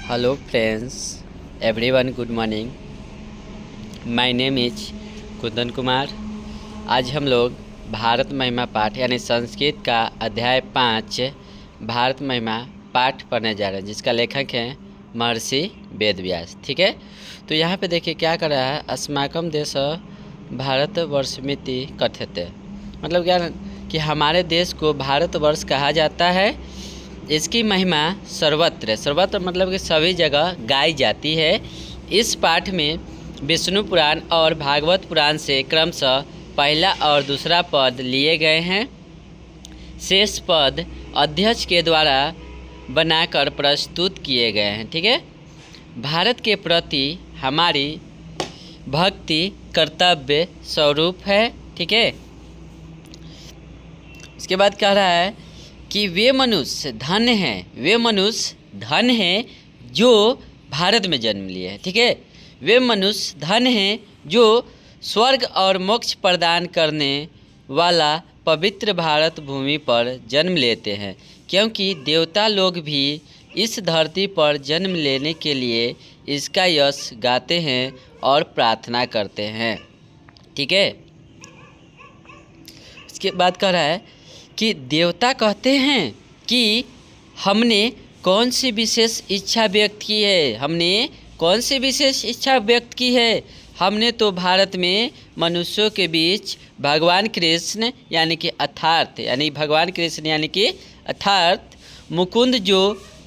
Hello friends, everyone good morning. My name is Kundan Kumar. आज हम लोग भारत महिमा पाठ यानी संस्कृत का अध्याय 5 भारत महिमा पाठ पढ़ने जा रहे हैं, जिसका लेखक है महर्षि वेदव्यास। ठीक है, तो यहाँ पे देखिए क्या कर रहा है। अस्माकं देश भारतवर्षमिति कथ्यते, मतलब क्या कि हमारे देश को भारतवर्ष कहा जाता है। इसकी महिमा सर्वत्र सर्वत्र मतलब कि सभी जगह गाई जाती है। इस पाठ में विष्णु पुराण और भागवत पुराण से क्रमशः पहला और दूसरा पद लिए गए हैं। शेष पद अध्यक्ष के द्वारा बनाकर प्रस्तुत किए गए हैं। ठीक है, भारत के प्रति हमारी भक्ति कर्तव्य स्वरूप है। ठीक है, इसके बाद कह रहा है कि वे मनुष्य धन हैं जो भारत में जन्म लिए हैं। ठीक है, वे मनुष्य धन हैं जो स्वर्ग और मोक्ष प्रदान करने वाला पवित्र भारत भूमि पर जन्म लेते हैं, क्योंकि देवता लोग भी इस धरती पर जन्म लेने के लिए इसका यश गाते हैं और प्रार्थना करते हैं। ठीक है, इसके बाद कह रहा है कि देवता कहते हैं कि हमने कौन सी विशेष इच्छा व्यक्त की है। हमने तो भारत में मनुष्यों के बीच भगवान कृष्ण यानी कि अर्थात मुकुंद जो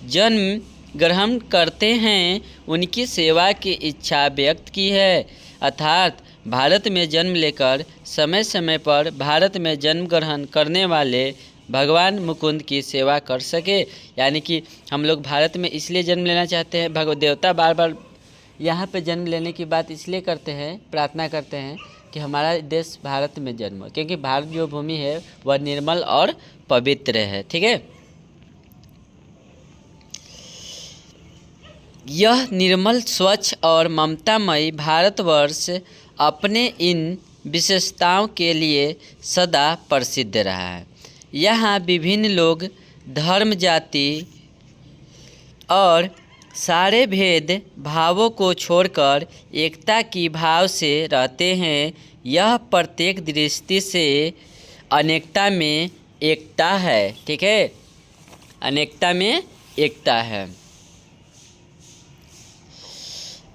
जन्म ग्रहण करते हैं उनकी सेवा की इच्छा व्यक्त की है। अर्थात भारत में जन्म लेकर समय समय पर भारत में जन्म ग्रहण करने वाले भगवान मुकुंद की सेवा कर सके। यानी कि हम लोग भारत में इसलिए जन्म लेना चाहते हैं। भगवत देवता बार बार यहाँ पे जन्म लेने की बात इसलिए करते हैं, प्रार्थना करते हैं कि हमारा देश भारत में जन्म हो, क्योंकि भारत जो भूमि है वह निर्मल और पवित्र है। ठीक है, यह निर्मल, स्वच्छ और ममतामयी भारतवर्ष अपने इन विशेषताओं के लिए सदा प्रसिद्ध रहा है। यहाँ विभिन्न लोग धर्म, जाति और सारे भेद भावों को छोड़कर एकता की भाव से रहते हैं। यह प्रत्येक दृष्टि से अनेकता में एकता है। ठीक है, अनेकता में एकता है।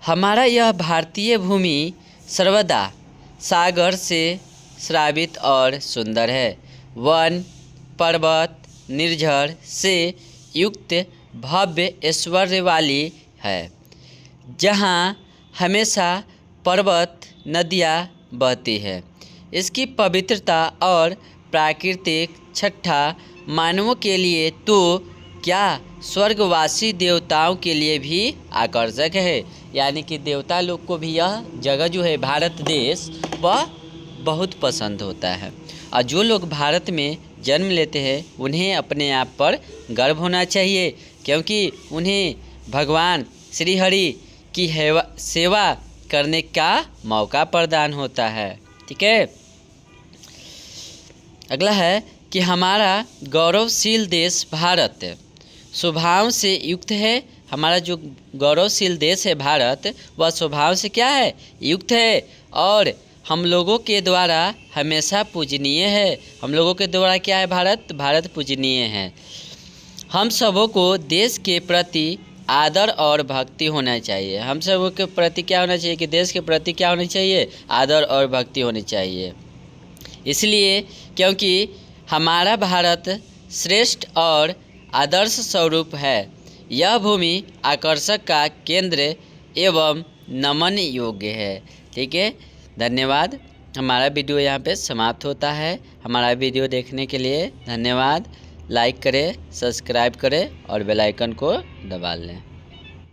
हमारा यह भारतीय भूमि सर्वदा सागर से श्रावित और सुंदर है। वन, पर्वत, निर्झर से युक्त भव्य ऐश्वर्य वाली है, जहाँ हमेशा पर्वत नदियाँ बहती है। इसकी पवित्रता और प्राकृतिक छठा मानवों के लिए तो क्या स्वर्गवासी देवताओं के लिए भी आकर्षक है। यानी कि देवता लोग को भी यह जगह जो है भारत देश वह बहुत पसंद होता है। और जो लोग भारत में जन्म लेते हैं उन्हें अपने आप पर गर्व होना चाहिए, क्योंकि उन्हें भगवान श्री हरि की सेवा करने का मौका प्रदान होता है। ठीक है, अगला है कि हमारा गौरवशील देश भारत स्वभाव से युक्त है। हमारा जो गौरवशील देश है भारत वह स्वभाव से क्या है, युक्त है, और हम लोगों के द्वारा हमेशा पूजनीय है। हम लोगों के द्वारा क्या है, भारत पूजनीय है। हम सबों को देश के प्रति आदर और भक्ति होना चाहिए। हम सबों के प्रति क्या होना चाहिए कि देश के प्रति क्या होनी चाहिए, आदर और भक्ति होनी चाहिए। इसलिए क्योंकि हमारा भारत श्रेष्ठ और आदर्श स्वरूप है। यह भूमि आकर्षक का केंद्र एवं नमन योग्य है। ठीक है, धन्यवाद। हमारा वीडियो यहाँ पे समाप्त होता है। हमारा वीडियो देखने के लिए धन्यवाद। लाइक करें, सब्सक्राइब करें और बेल आइकन को दबा लें।